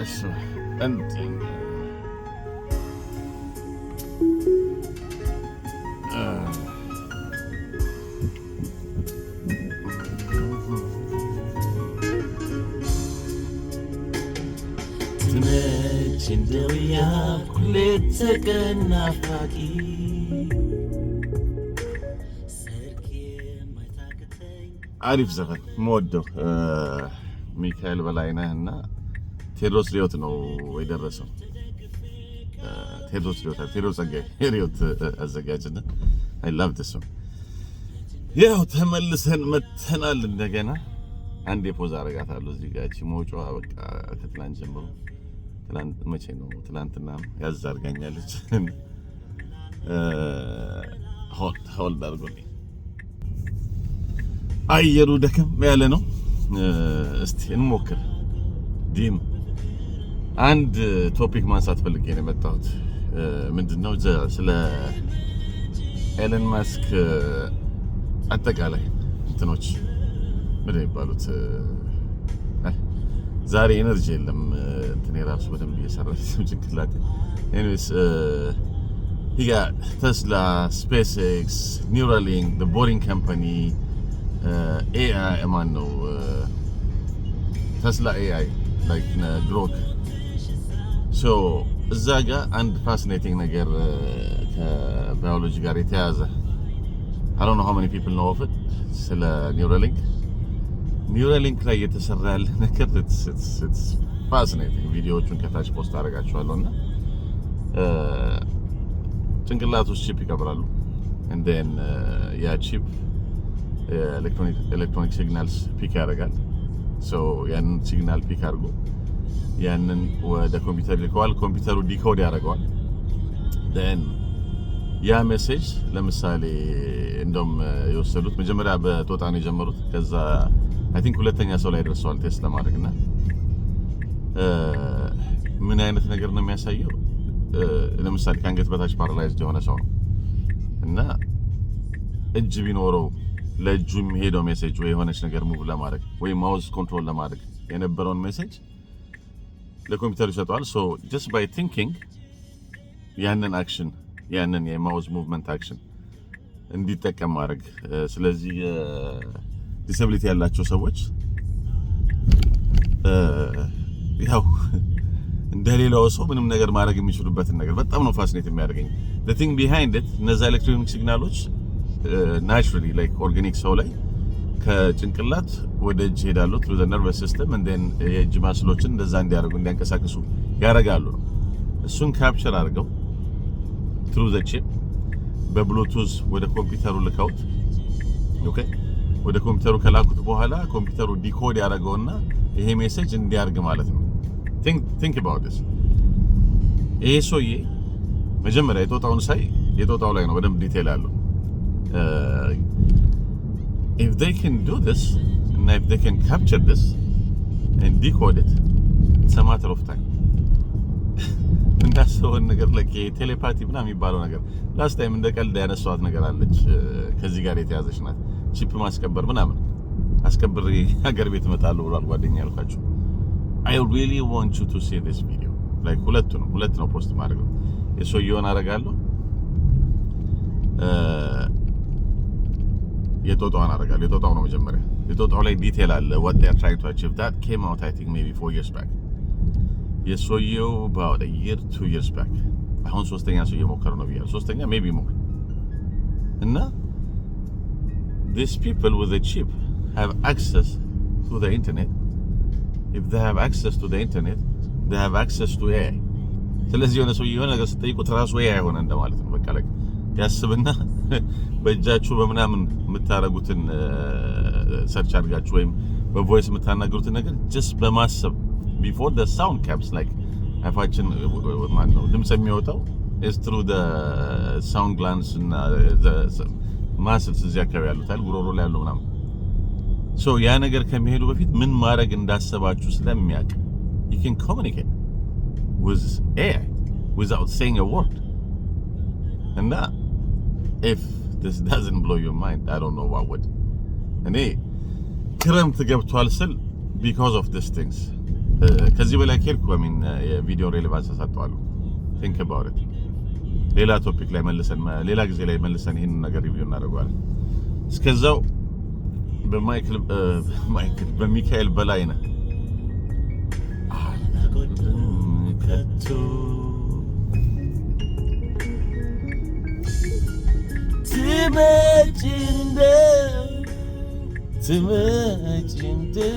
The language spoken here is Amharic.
እሱ እንትን እንደው ያኩሌት ተቀናፋቂ አሪፍ ዘፈን የምወደው ሚካኤል በላይነህ እና ቴዎድሮስ ሪዮት ነው የደረሰው። ቴዎድሮስ ጸጋዬ ሪዮት አዘጋጅና አይ ላቭ ዲስ ሶንግ። ያው ተመልሰን መተናል እንደገና። አንድ የፖዝ አረጋታለሁ እዚህ ጋር እቺ ሞጮዋ በቃ ከትላንት ጀምሮ ትላንት መቼ ነው ትላንትና ያዝ አድርጋኛለች። ሆልድ አድርጎልኝ አየሩ ደከም ያለ ነው። እስቲ እንሞክር። ዲም አንድ ቶፒክ ማንሳት ፈልጌ ነው የመጣሁት። ምንድነው ስለ ኤለን ማስክ አጠቃላይ እንትኖች ምንድን የሚባሉት ዛሬ ኤነርጂ የለም እንትን የራሱ በደንብ እየሰራች ጭንቅላቴ። ኤኒዌይስ ቴስላ፣ ስፔስኤክስ፣ ኒውራሊንክ፣ ዘ ቦሪንግ ካምፓኒ ኤአይ ማን ነው ቴስላ ኤአይ ላይክ ግሮክ። ሶ እዛ ጋር አንድ ፋሲኔቲንግ ነገር ከባዮሎጂ ጋር የተያያዘ I don't know how many people know of it ስለ ኒውራሊንክ ላይ የተሰራ ያለ ነገር it's fascinating። ቪዲዮዎቹን ከታች ፖስት አደርጋቸዋለሁ እና ጭንቅላት ውስጥ ቺፕ ይቀብራሉ and then ያ ቺፕ ኤሌክትሮኒክ ሲግናልስ ፒክ ያደርጋል። ሶ ያንን ሲግናል ፒክ አድርጎ ያንን ወደ ኮምፒውተር ይልከዋል። ኮምፒውተሩ ዲኮድ ያደርገዋል። then ያ ሜሴጅ ለምሳሌ እንደውም የወሰዱት መጀመሪያ በጦጣ ነው የጀመሩት። ከዛ አይ ቲንክ ሁለተኛ ሰው ላይ ደርሰዋል ቴስት ለማድረግና ምን አይነት ነገር ነው የሚያሳየው? ለምሳሌ ከአንገት በታች ፓራላይዝድ የሆነ ሰው ነው እና እጅ ቢኖረው ለእጁ የሚሄደው ሜሴጅ ወይ የሆነች ነገር ሙቭ ለማድረግ ወይ ማውዝ ኮንትሮል ለማድረግ የነበረውን ሜሴጅ ለኮምፒውተሩ ይሰጠዋል። ሶ ጀስት ባይ ቲንኪንግ ያንን አክሽን ያንን የማውዝ ሙቭመንት አክሽን እንዲጠቀም ማድረግ። ስለዚህ ዲስብሊቲ ያላቸው ሰዎች ያው እንደሌላው ሰው ምንም ነገር ማድረግ የሚችሉበትን ነገር በጣም ነው ፋሲኔት የሚያደርገኝ። the thing behind it እነዛ ኤሌክትሮኒክ ሲግናሎች naturally like ኦርጋኒክ ሰው ላይ ከጭንቅላት ወደ እጅ ሄዳሉ through the nervous system and then የእጅ ማስሎችን እንደዛ እንዲያንቀሳቅሱ ያደርጋሉ። እሱን ካፕቸር አድርገው through the chip በብሉቱዝ ወደ ኮምፒውተሩ ልከውት ኦኬ ወደ ኮምፒውተሩ ከላኩት በኋላ ኮምፒውተሩ ዲኮድ ያደርገውና ይሄ ሜሴጅ እንዲያርግ ማለት ነው። think about this። ይሄ ሰውዬ መጀመሪያ የጦጣውን ሳይ የጦጣው ላይ ነው በደንብ ዲቴል ያለው። if they can do this and if they can capture this and decode it, it's a matter of time። እንዳሰውን ነገር ለከ ቴሌፓቲ ምናምን የሚባለው ነገር ላስት ታይም እንደ ቀልድ ያነሳዋት ነገር አለች ከዚህ ጋር የተያዘች ናት። ቺፕ ማስቀበር ምናምን አስቀብሬ ሀገር ቤት እመጣለሁ ብሏል ጓደኛ ያልኳችሁ። I really want you to see this video like ሁለት ነው ፖስት ማድረግ ነው። የሰውየውን አደርጋለሁ የጦጣውን አደርጋለሁ። የጦጣው ነው መጀመሪያ። የጦጣው ላይ ዲቴል አለ what they are trying to achieve. that came out I think maybe 4 years back። የሰውየው about a year 2 years back። አሁን ሶስተኛ ሰው እየሞከረ ነው ብያለሁ። ሶስተኛ maybe more እና these people with a chip have access to the internet. If they have access to the internet, they have access to AI። ስለዚህ የሆነ ሰው የሆነ ነገር ስትጠይቁት ራሱ AI ሆነ እንደማለት ነው። በቃ ላይ ያስብና በእጃችሁ በምናምን የምታረጉትን ሰርች አድርጋችሁ ወይም በቮይስ የምታናገሩትን ነገር just በማሰብ before the sound comes like አፋችን ማን ነው ድምጽ የሚወጣው is through the sound glands እና the muscles እዚህ አካባቢ ያሉታል ጉሮሮ ላይ ያለው ምናምን። ሶ ያ ነገር ከመሄዱ በፊት ምን ማድረግ እንዳሰባችሁ ስለሚያውቅ you can communicate with AI without saying a word። እና if this doesn't blow your mind I don't know what would። እኔ ክረምት ገብቷል ስል because of these things ከዚህ በላይ ኬርኩ አሚን የቪዲዮ ሬሌቫንስ አሳጣዋለሁ። ቲንክ አባውት ኢት። ሌላ ቶፒክ ላይ መልሰን ሌላ ጊዜ ላይ መልሰን ይሄን ነገር ሪቪው እናደርጋለን። እስከዛው በሚካኤል በላይነህ ትመጪ እንደው